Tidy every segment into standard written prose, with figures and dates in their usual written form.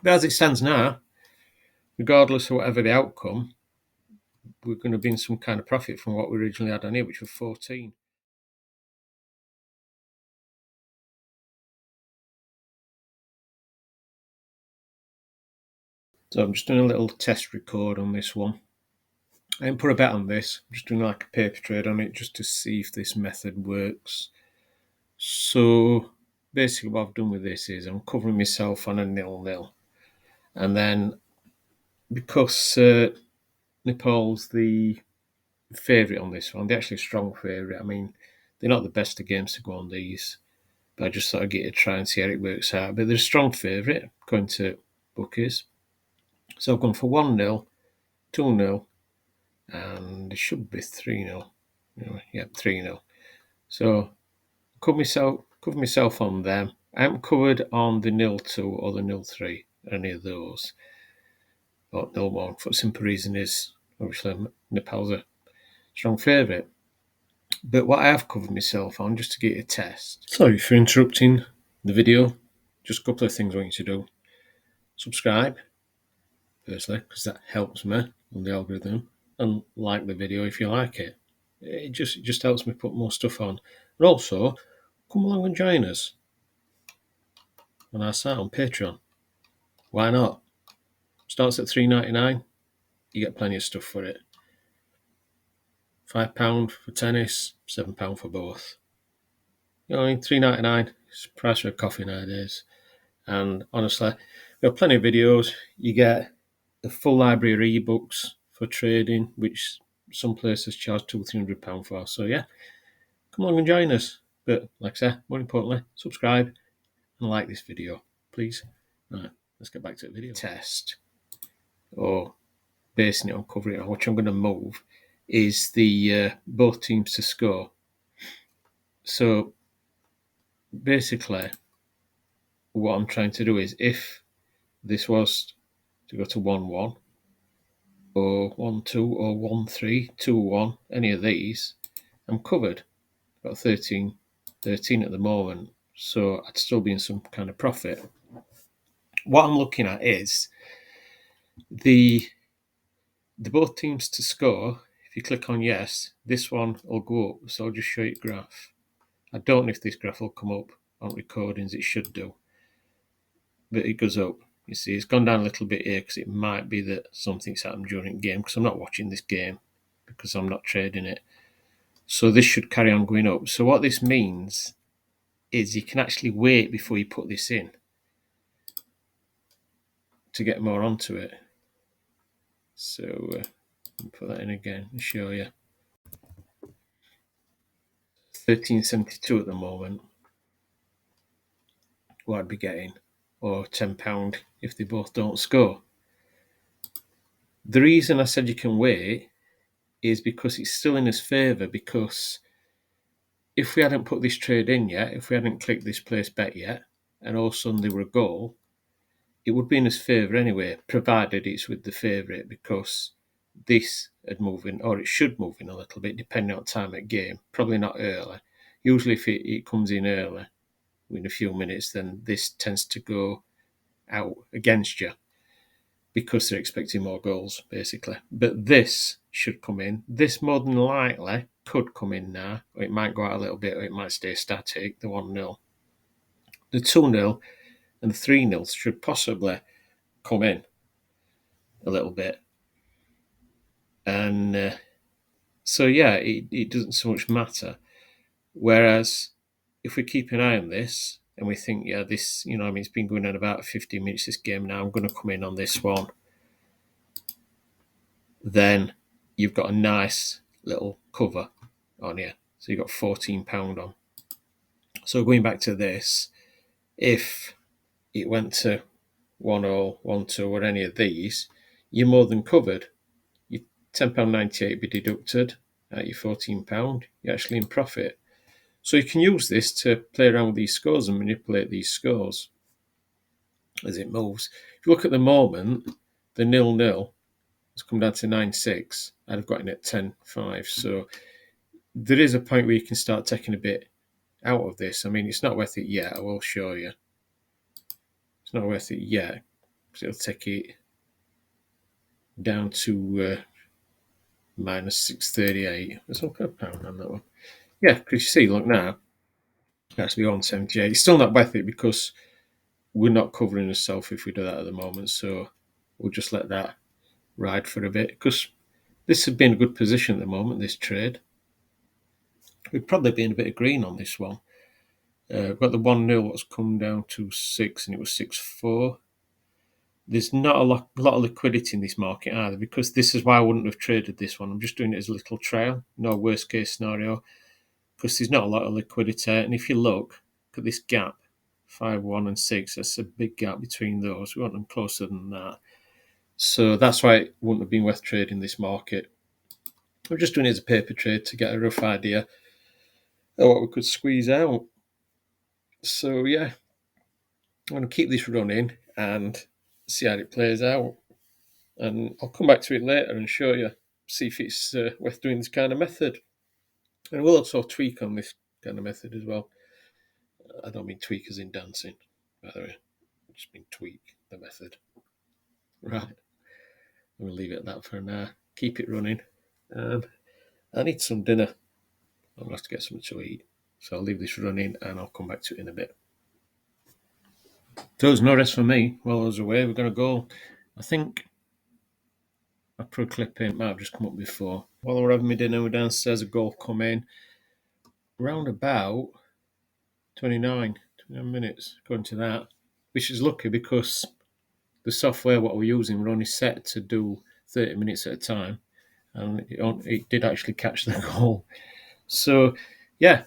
But as it stands now, regardless of whatever the outcome, we're going to be in some kind of profit from what we originally had on here, which was 14. So I'm just doing a little test record on this one. I didn't put a bet on this. I'm just doing like a paper trade on it just to see if this method works. So basically what I've done with this is I'm covering myself on a 0-0. And then because Nepal's the favourite on this one, they're actually a strong favourite. I mean, they're not the best of games to go on these, but I just thought I'd get to try and see how it works out. But they're a strong favourite according to bookies. So I've gone for 1-0, 2-0, and it should be 3-0. Yeah, 3-0. So cover myself on them. I haven't covered on the 0-2 or the 0-3, any of those. Or 0-1 for the simple reason is obviously Nepal's a strong favourite. But what I have covered myself on, just to get a test. Sorry for interrupting the video. Just a couple of things I want you to do. Subscribe, firstly, because that helps me on the algorithm, and like the video if you like it. It just helps me put more stuff on. And also, come along and join us on our site on Patreon. Why not? Starts at $3.99. You get plenty of stuff for it. £5 for tennis, £7 for both. You know what I mean? $3.99 is the price for a coffee nowadays. And honestly, there are plenty of videos. You get the full library of ebooks for trading, which some places charge £200-300 for. So yeah, come along and join us. But like I said, more importantly, subscribe and like this video, please. Right, let's get back to the video. Test, or basing it on covering it, which I'm going to move, is the both teams to score. So basically, what I'm trying to do is, if this was to go to 1-1 or 1-2 or 1-3, 2-1, any of these, I'm covered. Got 13 at the moment, so I'd still be in some kind of profit. What I'm looking at is the both teams to score. If you click on yes, this one will go up. So I'll just show you the graph. I don't know if this graph will come up on recordings. It should do, but it goes up. You see, it's gone down a little bit here because it might be that something's happened during the game, because I'm not watching this game because I'm not trading it. So this should carry on going up. So what this means is you can actually wait before you put this in to get more onto it. So put that in again and show you. 13.72 at the moment, what I'd be getting, or £10 if they both don't score. The reason I said you can wait is because it's still in his favour, because if we hadn't put this trade in yet, if we hadn't clicked this place bet yet, and all of a sudden there were a goal, it would be in his favour anyway, provided it's with the favourite, because this had moved in, or it should move in a little bit, depending on time at game. Probably not early. Usually if it comes in early, in a few minutes, then this tends to go out against you because they're expecting more goals, basically. But this should come in. This more than likely could come in now, or it might go out a little bit, or it might stay static, the 1-0. The 2-0 and the 3-0 should possibly come in a little bit. And so, yeah, it doesn't so much matter. Whereas if we keep an eye on this and we think, yeah, this, I mean, it's been going on about 15 minutes, this game now, I'm going to come in on this one, then you've got a nice little cover on here. So you've got £14 on. So going back to this, if it went to 1-0, 1-2, or any of these, you're more than covered. Your £10.98 be deducted at your £14. You're actually in profit. So you can use this to play around with these scores and manipulate these scores as it moves. If you look at the moment, the 0-0 has come down to 9.6. I'd have gotten it 10.5. So there is a point where you can start taking a bit out of this. I mean, it's not worth it yet. I will show you. It's not worth it yet. So it'll take it down to minus 638. There's some kind of pound on that one. Yeah, because you see, look now, that's be 178. It's still not worth it because we're not covering ourselves if we do that at the moment. So we'll just let that ride for a bit because this has been a good position at the moment, this trade. We'd probably be in a bit of green on this one. We've got the 1-0 that's come down to 6 and it was 6-4. There's not a lot of liquidity in this market either because this is why I wouldn't have traded this one. I'm just doing it as a little trail, no worst case scenario, because there's not a lot of liquidity. And if you look at this gap, 5, 1 and 6, that's a big gap between those. We want them closer than that. So that's why it wouldn't have been worth trading this market. I'm just doing it as a paper trade to get a rough idea of what we could squeeze out. So yeah, I'm going to keep this running and see how it plays out. And I'll come back to it later and show you, see if it's worth doing this kind of method. And we'll also tweak on this kind of method as well. I don't mean tweak as in dancing, by the way. I just mean tweak the method. Right. I'm going to leave it at that for now. Keep it running. And I need some dinner. I'm going to have to get something to eat. So I'll leave this running and I'll come back to it in a bit. So there's no rest for me while I was away. We're going to go. I think I put a clip in. It might have just come up before. While we're having my dinner, we're downstairs. A goal come in. Round about 29 minutes going to that, which is lucky because the software what we're using, we're only set to do 30 minutes at a time, and it did actually catch the goal. So yeah,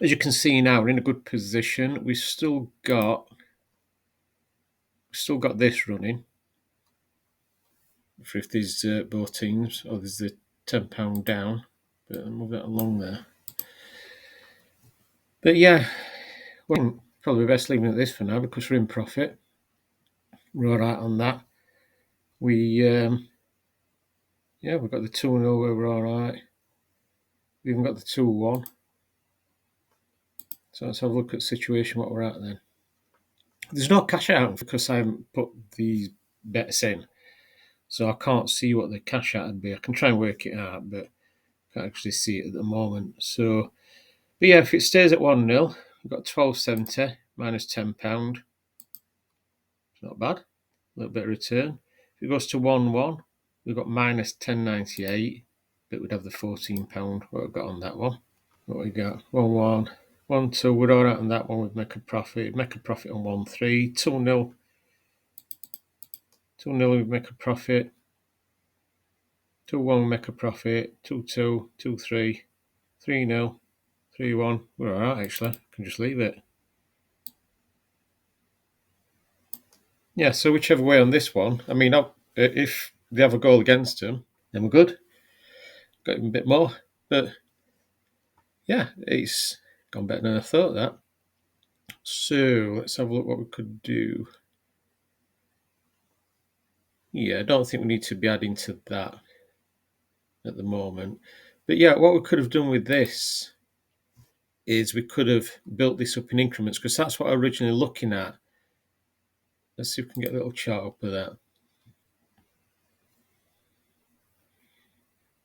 as you can see now, we're in a good position. We've still got this running for if there's both teams. Oh, there's the £10 down, but I'll move that along there. But yeah, well, probably best leaving it at this for now because we're in profit. We're all right on that. We've got the 2-0 where we're all right. We've even got the 2-1. So let's have a look at the situation, what we're at then. There's no cash out because I haven't put these bets in. So I can't see what the cash out would be. I can try and work it out, but I can't actually see it at the moment. So, but yeah, if it stays at 1-0, we've got 12.70 minus £10. It's not bad. A little bit of return. If it goes to 1-1, we've got minus 10.98, but we'd have the £14 what we've got on that one. What we got? 1-1, 1-2. We're all right on that one. We'd make a profit. Make a profit on 1-3. 2-0. 2-0. We'd make a profit. 2-1. Make a profit. 2-2. 2-3. 3-0. 3-1. We're all right actually. I can just leave it. Yeah. So whichever way on this one. I mean, if they have a goal against them, then we're good. Got even a bit more, but yeah, it's gone better than I thought that. So let's have a look what we could do. Yeah, I don't think we need to be adding to that at the moment. But yeah, what we could have done with this is we could have built this up in increments because that's what I was originally looking at. Let's see if we can get a little chart up of that.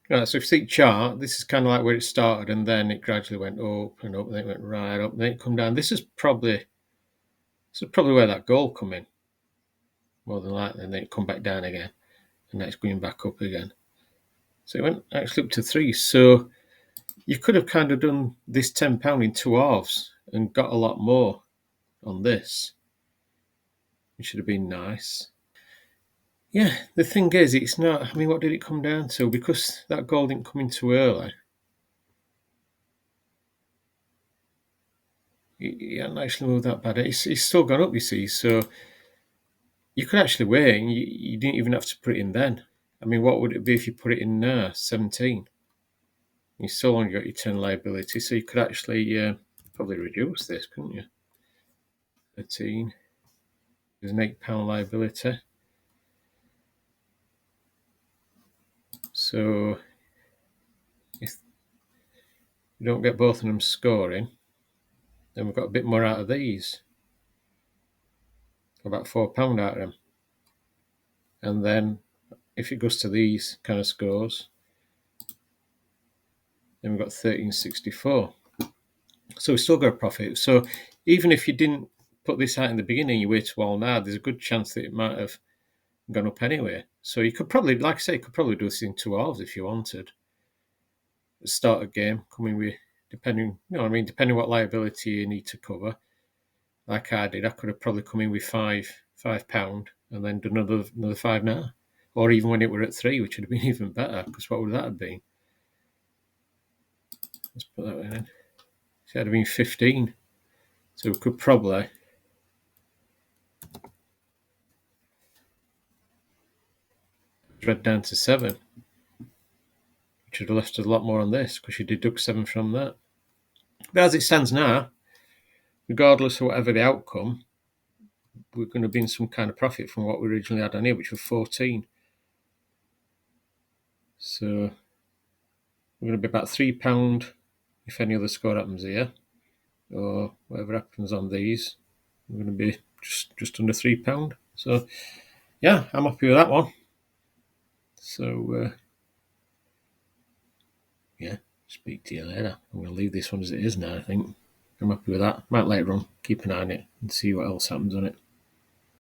Right, so if you see the chart, this is kind of like where it started and then it gradually went up and up, and then it went right up, and then it come down. This is probably where that goal come in, more than likely, and then it come back down again, and now it's going back up again. So it went actually up to 3. So you could have kind of done this £10 in 2 halves and got a lot more on this. It should have been nice. Yeah, the thing is, it's not. I mean, what did it come down to? Because that goal didn't come in too early. It hadn't actually moved that bad. It's still gone up, you see. So you could actually wait, and you didn't even have to put it in then. I mean, what would it be if you put it in now? 17. You still only got your 10 liability, so you could actually probably reduce this, couldn't you? 13. There's an £8 liability. So if we don't get both of them scoring, then we've got a bit more out of these. about £4 out of them. And then if it goes to these kind of scores, then we've got 1364. So we still got a profit. So even if you didn't put this out in the beginning, you wait to all now, there's a good chance that it might have gone up anyway. So you could probably, like I say, you could probably do this in 2 halves if you wanted. Start a game coming with, depending what liability you need to cover. Like I did, I could have probably come in with £5 and then done another £5 now. Or even when it were at 3, which would have been even better, because what would that have been? Let's put that in. So it would have been 15. So we could probably read down to 7, which would have left us a lot more on this, because you deduct 7 from that. But as it stands now, regardless of whatever the outcome, we're going to be in some kind of profit from what we originally had on here, which was 14. So we're going to be about £3 if any other score happens here, or whatever happens on these. We're going to be just under £3. So yeah, I'm happy with that one. So yeah, speak to you later. I'm going to leave this one as it is now, I think. I'm happy with that. Might later on keep an eye on it and see what else happens on it.